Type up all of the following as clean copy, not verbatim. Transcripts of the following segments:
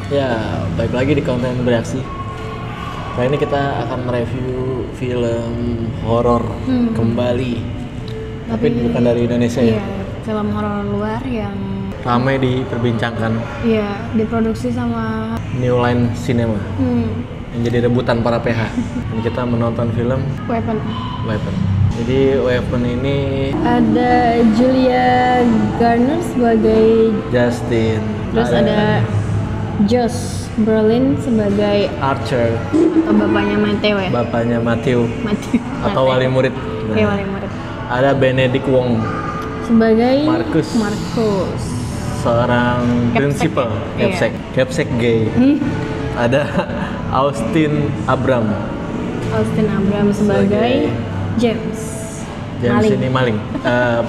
Ya, balik lagi di konten bereaksi. Kali ini kita akan mereview film horor kembali. Tapi bukan dari Indonesia Iya, ya. film horor luar yang Ramai diperbincangkan. iya diproduksi sama New Line Cinema yang jadi rebutan para PH. Dan kita menonton film Weapon. Weapon. Jadi Weapon ini Ada Julia Garner sebagai Justin. terus ada Josh Brolin sebagai Archer, atau bapaknya Matthew ya. bapaknya Matthew Matthew. atau wali murid. Iya, wali murid. Ada Benedict Wong, Sebagai Marcus. seorang principal, Iya. capsek gay. Ada Austin Abram. Austin Abram sebagai James. James Maling. ini maling,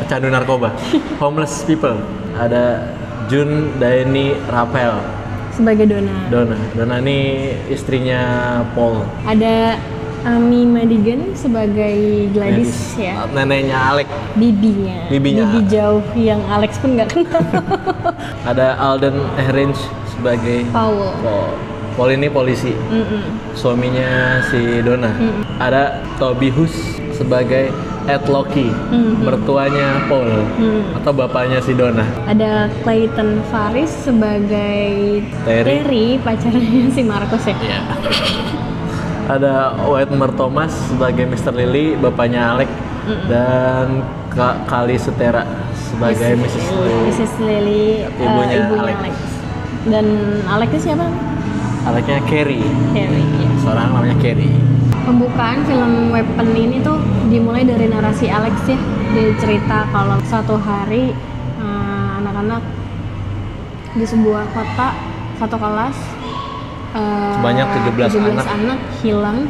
pecandu narkoba, homeless people. Ada June Daini Raphael, Sebagai Donna. Donna ini istrinya Paul. Ada Amy Madigan sebagai Gladys ya. Neneknya Alec. Bibinya. Bibinya. Bibi jauh yang Alex pun nggak kenal. Ada Alden Ehrange sebagai Paul. Paul ini polisi, suaminya si Donna. Ada Toby Huss sebagai Ed Loki, mertuanya Paul atau bapaknya si Donna. Ada Clayton Faris sebagai Terry. pacarnya si Marcus ya. Iya. Ada Whitmer Thomas sebagai Mr. Lily, bapaknya Alec, dan Kali Sutera sebagai Mrs. Lily, Ibunya ibunya Alex. Alex. Dan Alexnya siapa? Aleknya Carrie, Harry. Ya. seorang namanya Carrie. Pembukaan film Weapon ini tuh dimulai dari narasi Alex ya. Dia cerita kalau suatu hari anak-anak di sebuah kota satu kelas Sebanyak 17 anak hilang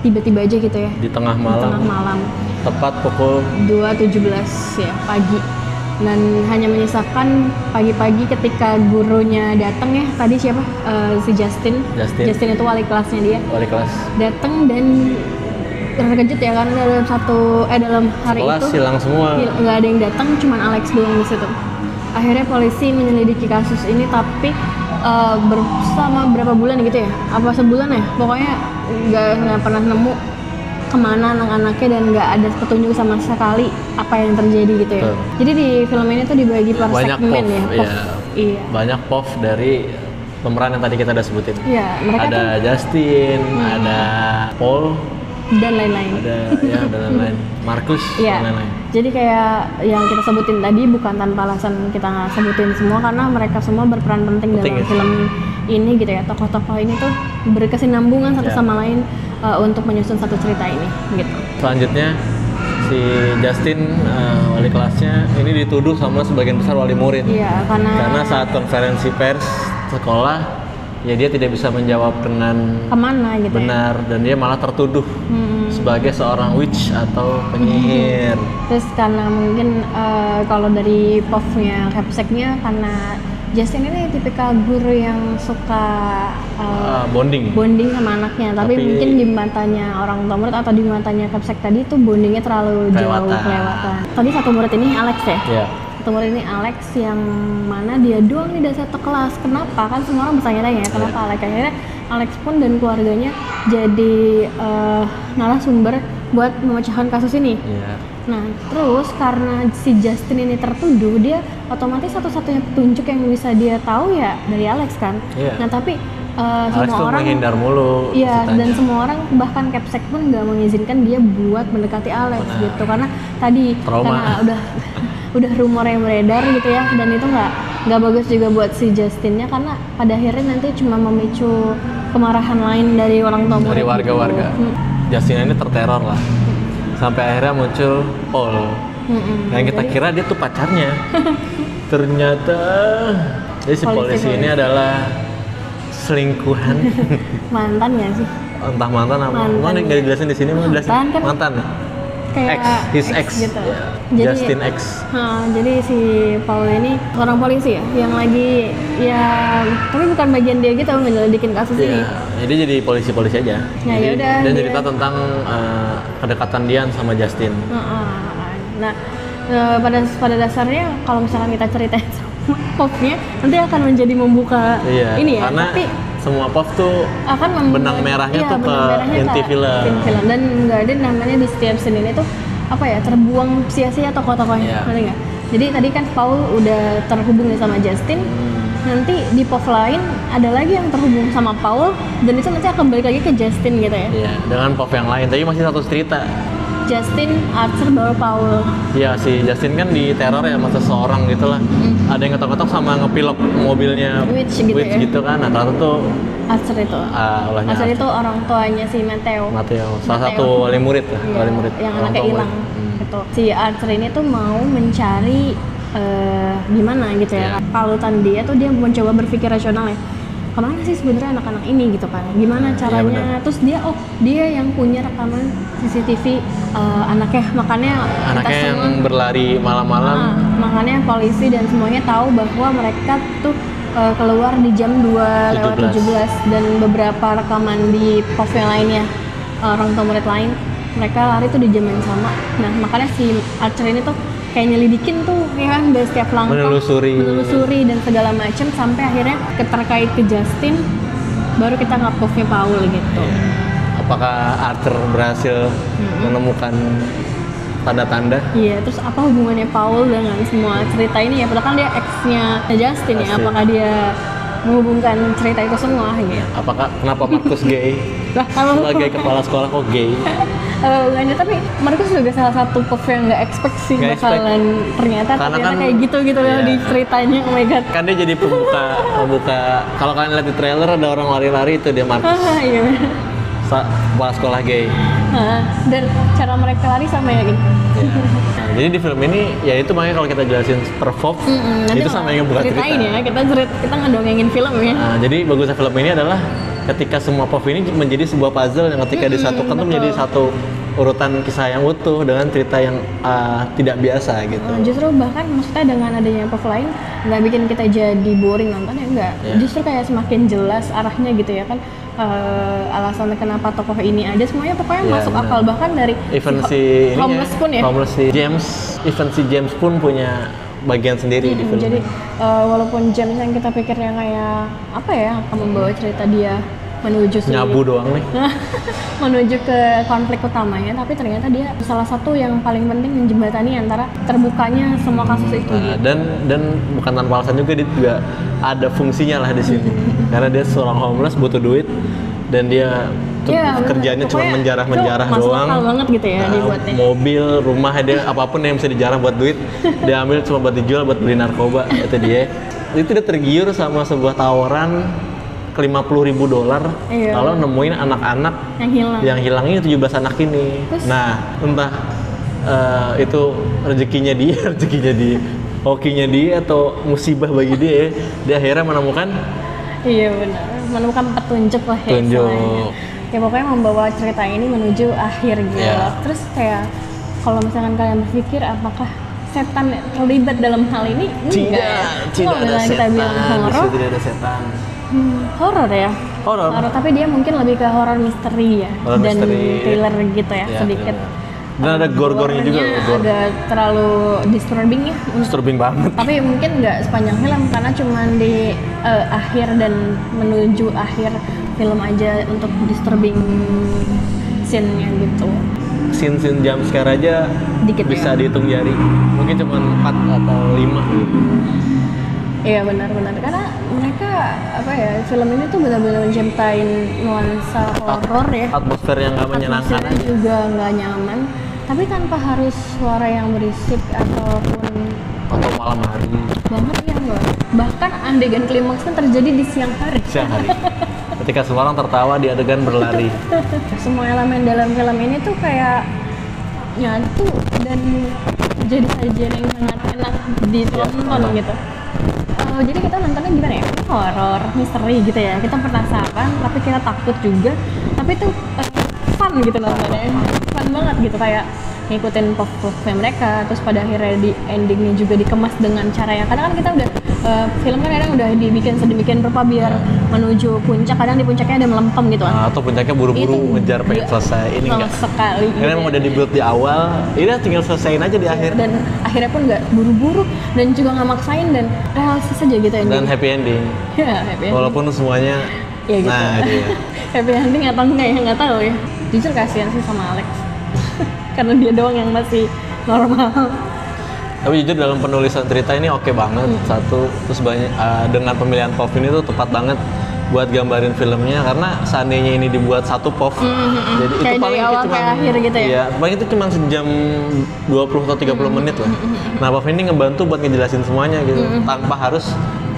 tiba-tiba aja gitu ya. Di tengah Di malam, tengah malam. tepat pukul 2.17 ya pagi. Dan hanya menyisakan pagi-pagi ketika gurunya datang ya. Tadi siapa? Si Justin. Justin itu wali kelasnya dia. wali kelas. Datang dan terkejut ya karena dalam hari Kelas itu hilang semua. nggak ada yang datang, cuman Alex doang di situ. Akhirnya polisi menyelidiki kasus ini tapi bersama berapa bulan gitu ya? Apa sebulan ya? Pokoknya nggak pernah nemu kemana anak-anaknya dan nggak ada petunjuk sama sekali apa yang terjadi gitu ya. Betul. Jadi di film ini tuh dibagi per Banyak segmen POV, ya. iya. Iya. Banyak POV dari pemeran yang tadi kita udah sebutin. Iya, mereka Ada tuh Justin, ada Paul, dan lain-lain. ada dan lain-lain. Marcus Iya. dan lain-lain. Jadi kayak yang kita sebutin tadi bukan tanpa alasan kita nggak sebutin semua karena mereka semua berperan penting dalam ya. film ini gitu ya. Tokoh-tokoh ini tuh berkesinambungan satu Iya. sama lain untuk menyusun satu cerita ini gitu. Selanjutnya si Justin wali kelasnya ini dituduh sama sebagian besar wali murid. Iya, karena Saat konferensi pers sekolah ya dia tidak bisa menjawab dengan kemana gitu benar dan dia malah tertuduh sebagai seorang witch atau penyihir. Terus karena mungkin kalau dari POV-nya, capseknya karena Justin ini tipikal guru yang suka Bonding. sama anaknya, tapi mungkin di matanya orang tua murid atau di matanya capsek tadi tuh bondingnya terlalu jauh kelewatan. Tadi satu murid ini Alex ya? Ya. Satu murid ini Alex yang mana dia doang nih dari satu kelas. Kenapa? Kan semua orang bertanya-tanya ya, kenapa Alex? Akhirnya Alex pun dan keluarganya jadi narasumber buat memecahkan kasus ini. Iya. Nah, terus karena si Justin ini tertuduh, dia otomatis satu-satunya petunjuk yang bisa dia tahu ya dari Alex kan. Iya. Nah, tapi Alex semua tuh orang menghindar mulu. iya, ceritanya. dan semua orang bahkan Capsek pun nggak mengizinkan dia buat mendekati Alex gitu karena tadi Trauma. karena udah rumor yang beredar gitu ya, dan itu nggak bagus juga buat si Justinnya karena pada akhirnya nanti cuma memicu kemarahan lain dari orang tua murid Dari gitu. warga-warga. Justin ini terteror lah. Sampai akhirnya muncul Paul. Yang kita kira dia tuh pacarnya. Ternyata jadi si polisi ini adalah selingkuhan. Mantan ya sih? Entah mantan apa. Mantan. Mana nggak dijelasin di sini, mau jelasin. Mantan kan? Mantan. Kayak His ex. gitu. Ya, Jadi, Justin X. Jadi si Paul ini seorang polisi ya yang lagi ya tapi bukan bagian dia gitu menyelidikin kasus ini. Ya, jadi polisi-polisi aja. Ya, Jadi, yaudah, dan dia- cerita tentang kedekatan Dian sama Justin. Nah, pada dasarnya kalau misalkan kita ceritain popnya nanti akan menjadi membuka Iya, ini ya, karena tapi semua pop tuh akan benang merahnya iya, tuh ke benang merahnya inti ke film. inti film. Dan nggak ada namanya di setiap scene ini tuh apa ya, terbuang sia-sia tokoh-tokohnya, Iya. ngerti nggak? Jadi tadi kan Paul udah terhubung nih sama Justin, nanti di pop lain ada lagi yang terhubung sama Paul, dan itu nanti akan balik lagi ke Justin gitu ya. Iya, dengan pop yang lain, tapi masih satu cerita. Justin, Archer, baru Paul. Iya, si Justin kan diteror ya sama seseorang gitu lah. Ada yang ketok-ketok sama ngepilok mobilnya Witch gitu ya. gitu kan. Nah, ternyata tuh Archer itu. ulahnya Archer itu orang tuanya si Matteo. Matteo, salah Matteo. satu wali murid lah, Iya, wali murid. yang orang anaknya tua hilang murid. gitu. Si Archer ini tuh mau mencari gimana gitu ya, Iya. palutan dia tuh, dia mencoba berpikir rasional ya, kemana sih sebenarnya anak-anak ini gitu kan, gimana Iya, caranya. benar. Terus dia yang punya rekaman CCTV anaknya, makanya kita Anaknya yang semua berlari malam-malam. makanya polisi dan semuanya tahu bahwa mereka tuh keluar di jam 2:17 dan beberapa rekaman di pos yang lainnya, orang tua murid lain, mereka lari tuh di jam yang sama. Nah makanya si Archer ini tuh kayak nyelidikin tuh ya kan, dari setiap langkah menelusuri dan segala macam sampai akhirnya terkait ke Justin, baru kita nge-puffnya Paul gitu. Apakah Arthur berhasil menemukan tanda-tanda? Iya, terus apa hubungannya Paul dengan semua cerita ini ya? Padahal kan dia ex-nya Justin ya, apakah dia menghubungkan cerita itu semua gitu? Apakah kenapa Marcus gay? Lah, kalau Sebagai kepala sekolah kok gay? enggak, tapi Marcus juga salah satu pop yang nggak expect sih Nggak expect. bakalan ternyata Karena kan- kayak gitu loh iya. di ceritanya. Oh my god. Kan dia jadi pembuka. Kalau kalian lihat di trailer ada orang lari-lari itu dia Marcus, Iya. kepala sekolah gay. Dan cara mereka lari sama ya gitu. Ya. Nah, jadi di film ini ya itu makanya kalau kita jelasin per pop Nanti itu sama yang buka cerita. ceritain ya, kita ngedongengin film ya. Nah, jadi bagusnya film ini adalah ketika semua pop ini menjadi sebuah puzzle yang ketika disatukan tuh menjadi satu urutan kisah yang utuh dengan cerita yang tidak biasa gitu. Justru bahkan maksudnya dengan adanya pop lain nggak bikin kita jadi boring nonton ya, enggak. Ya. Justru kayak semakin jelas arahnya gitu ya kan. Alasan kenapa tokoh ini ada semuanya pokoknya Ya, masuk benar. akal, bahkan dari Even si ini homeless pun ya. Homeless si James, even si James pun punya bagian sendiri di film. Jadi walaupun James yang kita pikirnya kayak apa ya, akan membawa cerita dia menuju nyabu doang nih. menuju ke konflik utamanya, tapi ternyata dia salah satu yang paling penting menjembatani antara terbukanya semua kasus itu gitu. Dan bukan tanpa alasan juga dia juga ada fungsinya lah di sini. Karena dia seorang homeless butuh duit dan dia Iya, kerjanya cuma pokoknya menjarah-menjarah itu masuk doang. akal banget gitu ya dibuatnya. Mobil, rumah, dia apapun yang bisa dijarah buat duit, dia ambil cuma buat dijual, buat beli narkoba. Itu dia. Itu dia tergiur sama sebuah tawaran ke $50.000 Iya. kalau nemuin anak-anak yang hilang. ini 17 anak ini. Terus? Nah, entah itu rezekinya dia, hokinya dia atau musibah bagi dia. Dia akhirnya menemukan Iya benar, menemukan petunjuk lah ya Petunjuk. istilahnya. Ya pokoknya membawa cerita ini menuju akhir gitu. Iya. Terus kayak kalau misalkan kalian berpikir apakah setan terlibat dalam hal ini? tidak Kalau ada misalnya kita bilang setan, horor, tidak ada setan. horor ya. Horor. Tapi dia mungkin lebih ke horor misteri ya, Horor dan misteri, thriller gitu ya, Iya, sedikit. thriller. Dan ada gore-gorenya juga, Gore-nya gore. agak terlalu disturbing ya. Disturbing banget. Tapi mungkin nggak sepanjang film karena cuman di akhir dan menuju akhir film aja untuk disturbing scene-nya gitu. Scene jump scare aja Dikit bisa ya. dihitung jari. Mungkin cuma 4 atau 5. Iya benar-benar, karena mereka apa ya, film ini tuh benar-benar menciptain nuansa horor ya. Atmosfer yang nggak menyenangkan Atmosfernya aja. juga nggak nyaman, tapi tanpa harus suara yang berisik ataupun Atau malam hari, banget ya enggak. Bahkan adegan klimaks kan terjadi di siang hari. siang hari. Ketika semua orang tertawa di adegan berlari. Semua elemen dalam film ini tuh kayak nyatu dan jadi sajian yang sangat enak ditonton Iya, gitu. Jadi kita nontonnya gimana ya? Horor, misteri gitu ya. Kita penasaran, tapi kita takut juga. Tapi tuh fun gitu nontonnya. Fun banget gitu, kayak ngikutin plot-plotnya mereka, terus pada akhirnya di endingnya juga dikemas dengan cara yang kadang kan kita udah film kan kadang udah dibikin sedemikian rupa biar menuju puncak, kadang di puncaknya ada melempem gitu kan. Atau puncaknya buru-buru ngejar pengen selesai, ini enggak sekali. Karena emang udah dibuild di awal, ini tinggal selesaiin aja di akhir. Dan akhirnya pun nggak buru-buru dan juga nggak maksain dan realistis aja gitu ending. Dan happy ending. Ya, happy ending. Walaupun semuanya, ya, gitu. nah dia. Happy ending atau enggak ya nggak tahu ya. Jujur kasihan sih sama Alex, karena dia doang yang masih normal. Tapi jujur dalam penulisan cerita ini oke banget. Satu, terus banyak dengan pemilihan POV ini tuh tepat banget buat gambarin filmnya, karena seandainya ini dibuat satu POV, jadi Kayak itu paling dari awal cuma ke akhir gitu ya? Iya, paling itu cuma sejam 20 atau 30 menit lah. Nah, POV ini ngebantu buat ngejelasin semuanya gitu, tanpa harus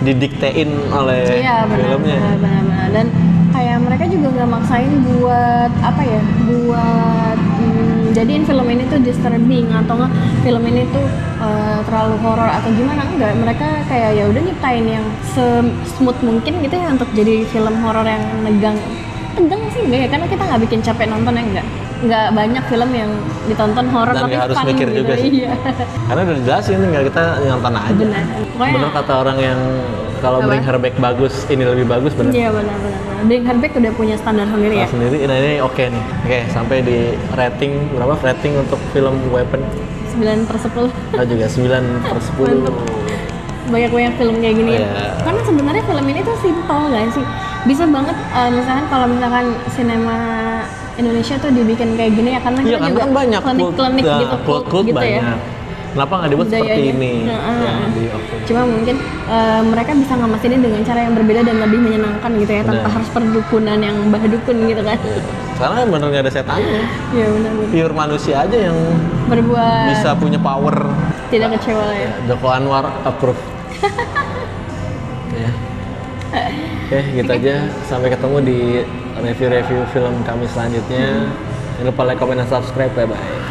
didiktein oleh filmnya. Benar-benar. Dan kayak mereka juga nggak maksain buat apa ya, buat jadiin film ini tuh disturbing atau nggak film ini tuh terlalu horor atau gimana, enggak. Mereka kayak ya udah nyiptain yang smooth mungkin gitu ya untuk jadi film horor yang tegang sih enggak ya, karena kita nggak bikin capek nonton ya, nggak banyak film yang ditonton horor Dan tapi nggak harus fun mikir gitu. juga sih. Iya. Karena udah dijelasin, tinggal kita nonton aja. Benar. Pokoknya Bener kata orang yang kalau Bring Her Back bagus, ini lebih bagus, benar. iya benar. Bring Her Back udah punya standar sendiri ya. Sendiri, nah ini oke nih. Oke, sampai di rating berapa? Rating untuk film Weapon? 9/10. Oh juga 9/10. Mantep. Banyak film kayak gini ya. Iya. Karena sebenarnya film ini tuh simpel gak sih? Bisa banget misalkan kalau misalkan sinema Indonesia tuh dibikin kayak gini ya, karena Iya, kita juga kan banyak klinik gitu, cult gitu banyak. ya. Kenapa nggak dibuat seperti Budayanya. ini? Oke. Cuma mungkin mereka bisa ngemas ini dengan cara yang berbeda dan lebih menyenangkan gitu ya, tanpa Benar. harus perdukunan yang dukun gitu kan. Karena bener nggak ada setannya. Iya benar. Pure manusia aja yang Berbuat bisa punya power. tidak kecewa lah ya. Joko Anwar approve. Ya. Oke, gitu aja. Sampai ketemu di review-review film kami selanjutnya. Jangan lupa like, comment, dan subscribe. Bye-bye.